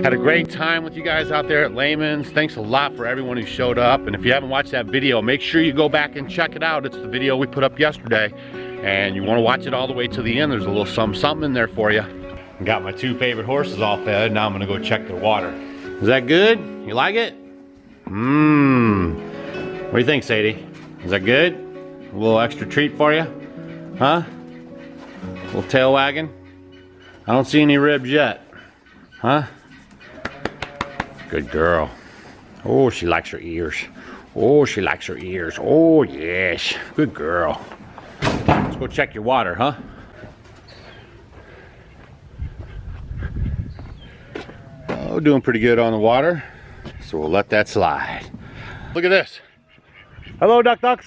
Had a great time with you guys out there at Layman's. Thanks a lot for everyone who showed up. And if you haven't watched that video, make sure you go back and check it out. It's the video we put up yesterday. And you want to watch it all the way to the end. There's a little something in there for you. Got my two favorite horses all fed. Now I'm gonna go check their water. Is that good? You like it? What do you think, Sadie? Is that good? A little extra treat for you? Huh? A little tail wagging? I don't see any ribs yet. Huh? Good girl. Oh, she likes her ears. Oh, she likes her ears. Oh, yes. Good girl. Let's go check your water, huh? Oh, doing pretty good on the water. So we'll let that slide. Look at this. Hello, ducks.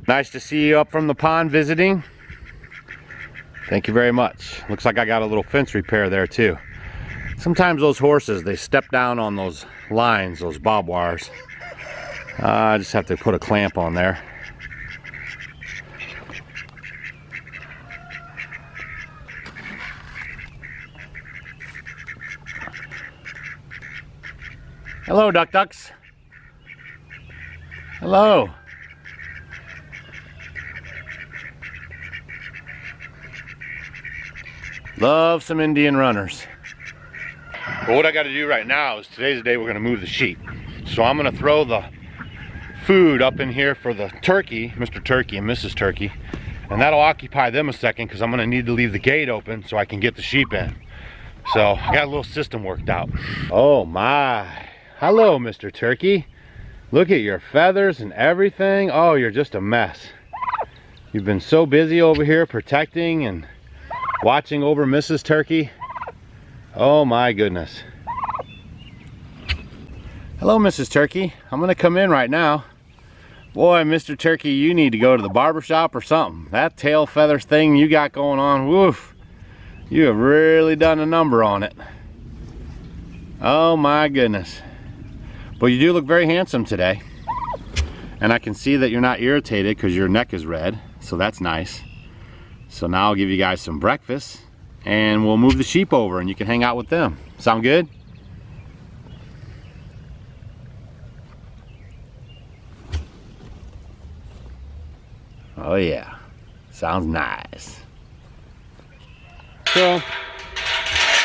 Nice to see you up from the pond visiting. Thank you very much. Looks like I got a little fence repair there too. Sometimes those horses, they step down on those lines, those barbed wires. I just have to put a clamp on there. Hello, ducks. Hello. Love some Indian runners. But what I got to do right now is today's the day we're going to move the sheep. So I'm going to throw the food up in here for the turkey, Mr. Turkey and Mrs. Turkey. And that'll occupy them a second because I'm going to need to leave the gate open so I can get the sheep in. So I got a little system worked out. Oh my. Hello, Mr. Turkey. Look at your feathers and everything. Oh, you're just a mess. You've been so busy over here protecting and watching over Mrs. Turkey. Oh my goodness. Hello, Mrs. Turkey. I'm gonna come in right now. Boy, Mr. Turkey, you need to go to the barber shop or something. That tail feathers thing you got going on, woof. You have really done a number on it. Oh my goodness. But you do look very handsome today. And I can see that you're not irritated because your neck is red, so that's nice. So now I'll give you guys some breakfast and we'll move the sheep over and you can hang out with them. Sound good? Oh yeah, sounds nice. So,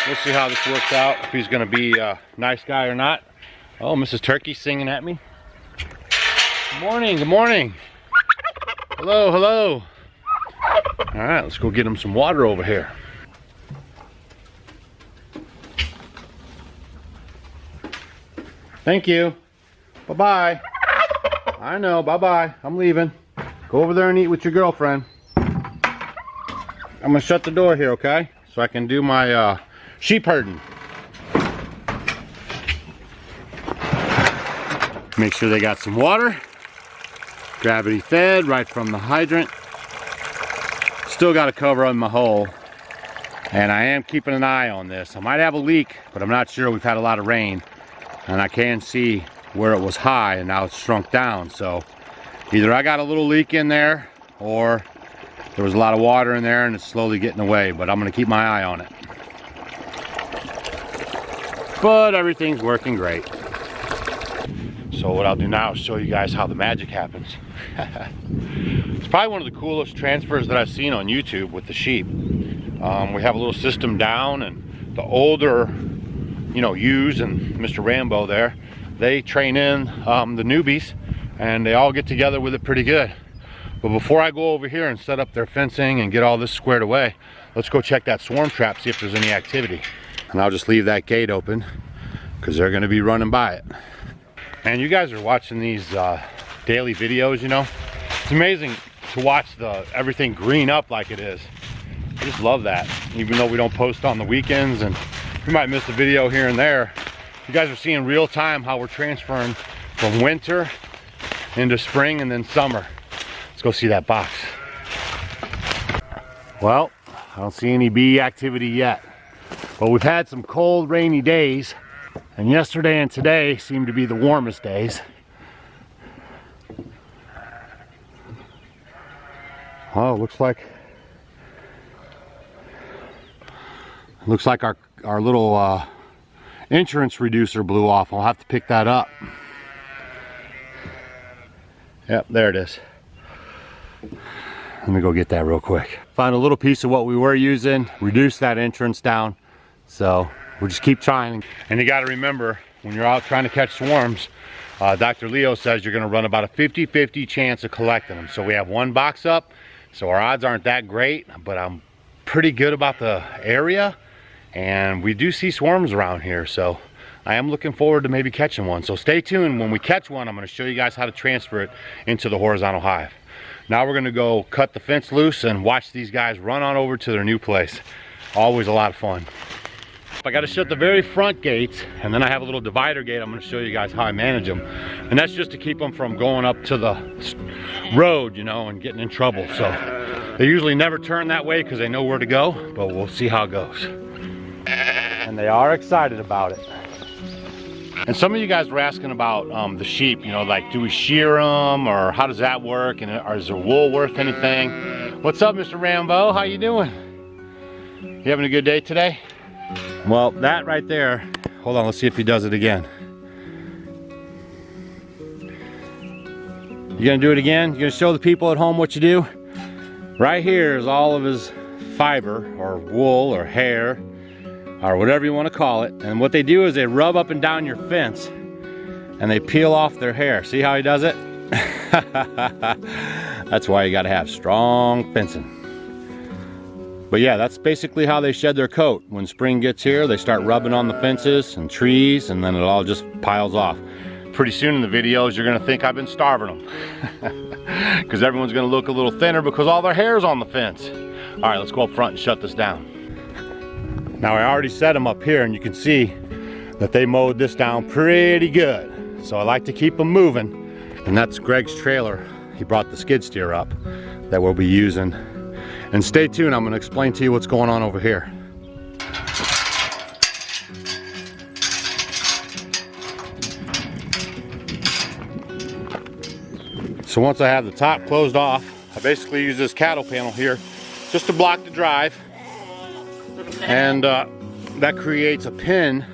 we'll see how this works out, if he's gonna be a nice guy or not. Oh, Mrs. Turkey's singing at me. Good morning, good morning. Hello, hello. All right, let's go get him some water over here. Thank you. Bye-bye. I know, bye-bye. I'm leaving. Go over there and eat with your girlfriend. I'm gonna shut the door here, okay? So I can do my sheep herding. Make sure they got some water. Gravity fed right from the hydrant. Still got a cover on my hole. And I am keeping an eye on this. I might have a leak, but I'm not sure. We've had a lot of rain. And I can see where it was high and now it's shrunk down. So either I got a little leak in there or there was a lot of water in there and it's slowly getting away. But I'm gonna keep my eye on it. But everything's working great. So what I'll do now is show you guys how the magic happens. It's probably one of the coolest transfers that I've seen on YouTube with the sheep. We have a little system down, and the older, you know, ewes and Mr. Rambo there, they train in the newbies, and they all get together with it pretty good. But before I go over here and set up their fencing and get all this squared away, let's go check that swarm trap, see if there's any activity. And I'll just leave that gate open because they're going to be running by it. And you guys are watching these daily videos, you know. It's amazing to watch everything green up like it is. I just love that. Even though we don't post on the weekends and we might miss a video here and there, you guys are seeing real time how we're transferring from winter into spring and then summer. Let's go see that box. Well, I don't see any bee activity yet, but we've had some cold, rainy days. And yesterday and today seem to be the warmest days. Oh, it looks like our little insurance reducer blew off. I'll have to pick that up. Yep, there it is. Let me go get that real quick. Found a little piece of what we were using, reduce that entrance down. So we'll just keep trying. And you got to remember, when you're out trying to catch swarms, Dr. Leo says you're going to run about a 50-50 chance of collecting them. So we have one box up, so our odds aren't that great, but I'm pretty good about the area, and we do see swarms around here, so I am looking forward to maybe catching one. So stay tuned. When we catch one, I'm going to show you guys how to transfer it into the horizontal hive. Now we're going to go cut the fence loose and watch these guys run on over to their new place. Always a lot of fun. I got to shut the very front gates, and then I have a little divider gate. I'm going to show you guys how I manage them, and that's just to keep them from going up to the road, you know, and getting in trouble. So they usually never turn that way because they know where to go, but we'll see how it goes. And they are excited about it. And some of you guys were asking about the sheep, you know, like, do we shear them, or how does that work, and is their wool worth anything? What's up, Mr. Rambo? How you doing? You having a good day today? Well, that right there, hold on, let's see if he does it again. You gonna do it again? You gonna show the people at home what you do? Right here is all of his fiber, or wool, or hair, or whatever you want to call it. And what they do is they rub up and down your fence, and they peel off their hair. See how he does it? That's why you gotta have strong fencing. But yeah, that's basically how they shed their coat. When spring gets here, they start rubbing on the fences and trees, and then it all just piles off. Pretty soon in the videos, you're gonna think I've been starving them. Because everyone's gonna look a little thinner because all their hair's on the fence. All right, let's go up front and shut this down. Now I already set them up here, and you can see that they mowed this down pretty good. So I like to keep them moving. And that's Greg's trailer. He brought the skid steer up that we'll be using. And stay tuned, I'm gonna explain to you what's going on over here. So once I have the top closed off, I basically use this cattle panel here just to block the drive. And that creates a pin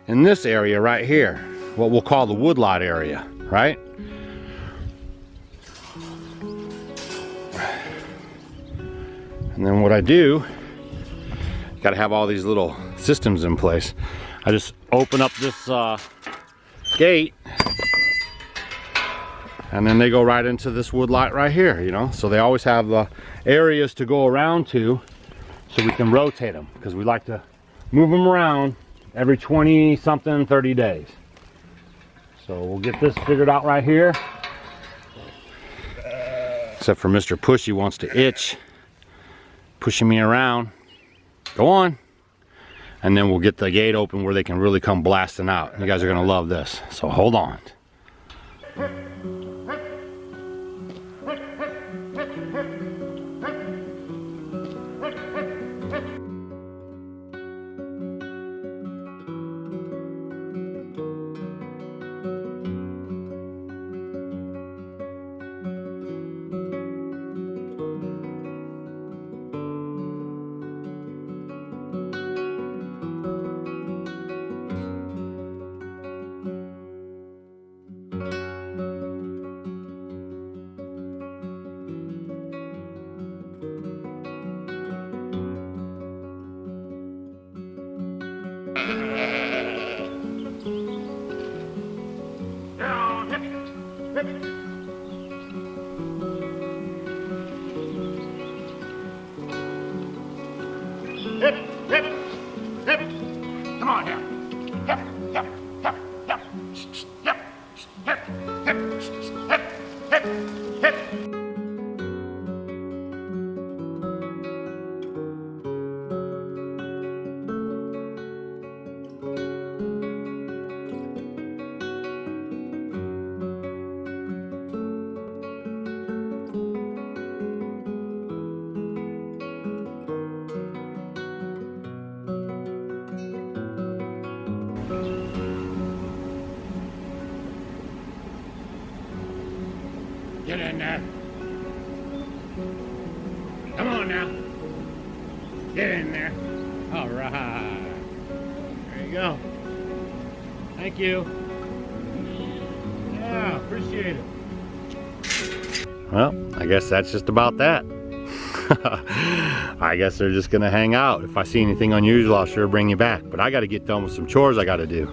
in this area right here, what we'll call the woodlot area, right? And then what I do, got to have all these little systems in place. I just open up this gate, and then they go right into this woodlot right here, you know. So they always have the areas to go around to, so we can rotate them, because we like to move them around every 20 something 30 days. So we'll get this figured out right here, except for Mr. Pushy wants to itch, pushing me around. Go on. And then we'll get the gate open where they can really come blasting out. You guys are gonna love this, so hold on. Hip, hip, hip. Come on now. Hip, hip, hip, hip. Hip, hip, hip, hip, hip, hip. Get in there. Come on now. Get in there. All right. There you go. Thank you. Yeah, appreciate it. Well, I guess that's just about that. I guess they're just gonna hang out. If I see anything unusual, I'll sure bring you back. But I gotta get done with some chores I gotta do.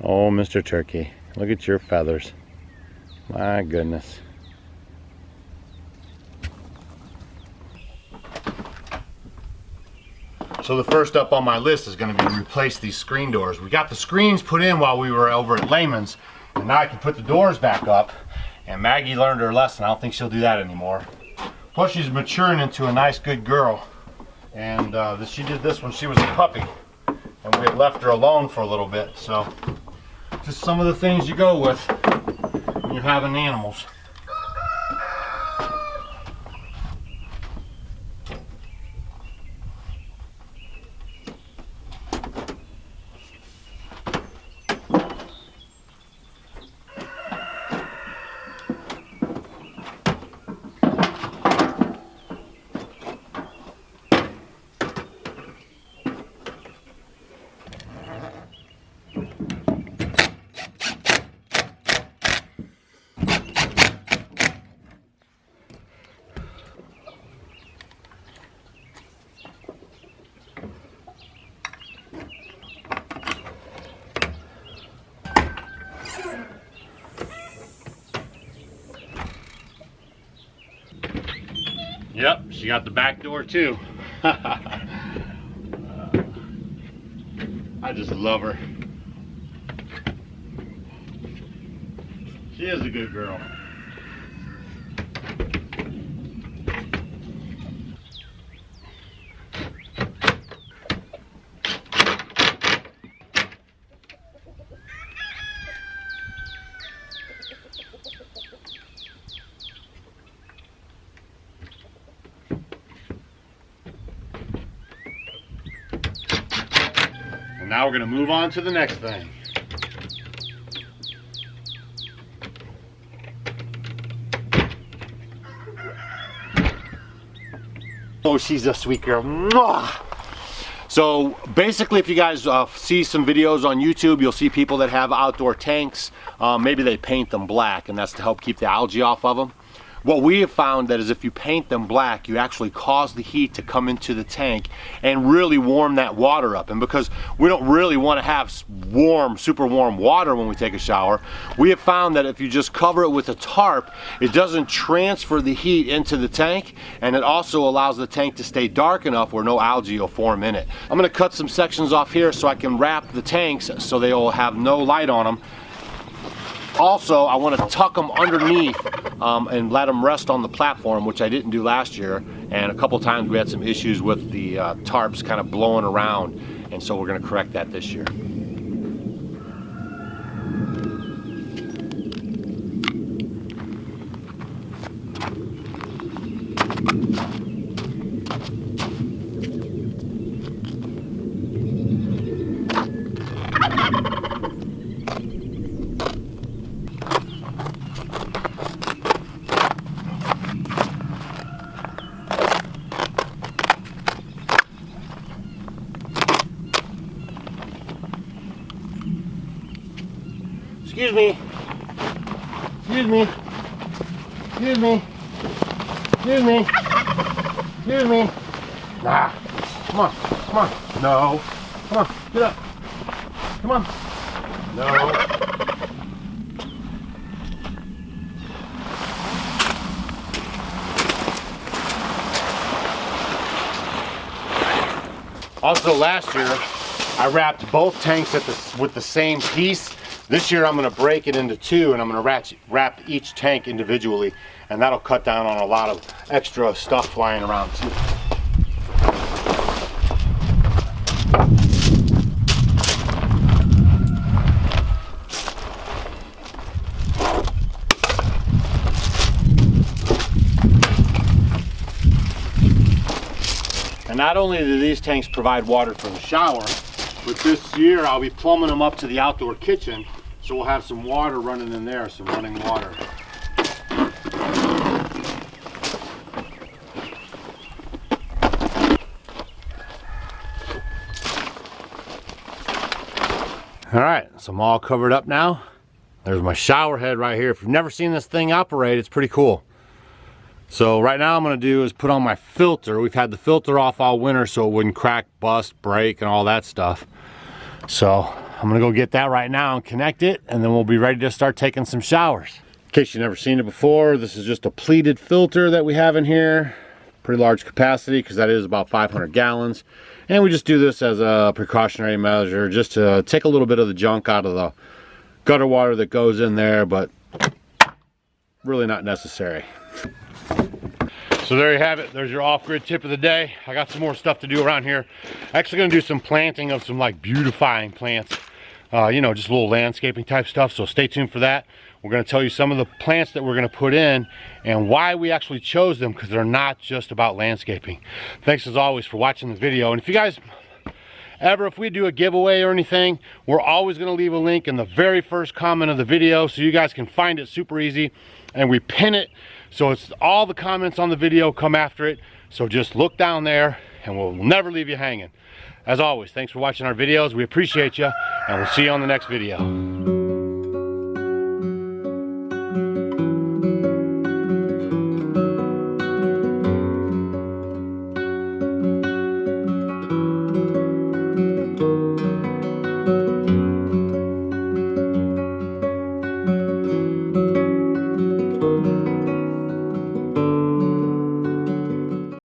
Oh, Mr. Turkey, look at your feathers. My goodness. So the first up on my list is going to be to replace these screen doors. We got the screens put in while we were over at Lehman's, and now I can put the doors back up. And Maggie learned her lesson. I don't think she'll do that anymore. Plus she's maturing into a nice good girl. And she did this when she was a puppy. And we had left her alone for a little bit. So just some of the things you go with when you're having animals. Yep, she got the back door too. I just love her. She is a good girl. Now we're going to move on to the next thing. Oh, she's a sweet girl. Mwah! So basically, if you guys see some videos on YouTube, you'll see people that have outdoor tanks. Maybe they paint them black, and that's to help keep the algae off of them. What we have found that is if you paint them black, you actually cause the heat to come into the tank and really warm that water up. And because we don't really want to have warm, super warm water when we take a shower, we have found that if you just cover it with a tarp, it doesn't transfer the heat into the tank, and it also allows the tank to stay dark enough where no algae will form in it. I'm going to cut some sections off here so I can wrap the tanks so they will have no light on them. Also, I want to tuck them underneath and let them rest on the platform, which I didn't do last year. And a couple times we had some issues with the tarps kind of blowing around. And so we're going to correct that this year. Excuse me. Excuse me. Excuse me. Excuse me. Excuse me. Nah. Come on. Come on. No. Come on. Get up. Come on. No. Also, last year I wrapped both tanks with the same piece. This year I'm going to break it into two, and I'm going to wrap each tank individually, and that'll cut down on a lot of extra stuff flying around too. And not only do these tanks provide water for the shower, but this year I'll be plumbing them up to the outdoor kitchen, so we'll have some water running in there, some running water. All right, so I'm all covered up now. There's my shower head right here. If you've never seen this thing operate, it's pretty cool. So right now I'm gonna do is put on my filter. We've had the filter off all winter so it wouldn't crack, bust, break, and all that stuff. So I'm gonna go get that right now and connect it, and then we'll be ready to start taking some showers. In case you've never seen it before, this is just a pleated filter that we have in here. Pretty large capacity because that is about 500 gallons. And we just do this as a precautionary measure just to take a little bit of the junk out of the gutter water that goes in there, but really not necessary. So there you have it. There's your off-grid tip of the day. I got some more stuff to do around here. Actually gonna do some planting of some like beautifying plants. You know, just a little landscaping type stuff, so stay tuned for that. We're gonna tell you some of the plants that we're gonna put in and why we actually chose them, because they're not just about landscaping. Thanks as always for watching the video. And if you guys if we do a giveaway or anything, we're always gonna leave a link in the very first comment of the video so you guys can find it super easy. And we pin it so it's all the comments on the video come after it. So just look down there and we'll never leave you hanging. As always, thanks for watching our videos. We appreciate you, and we'll see you on the next video.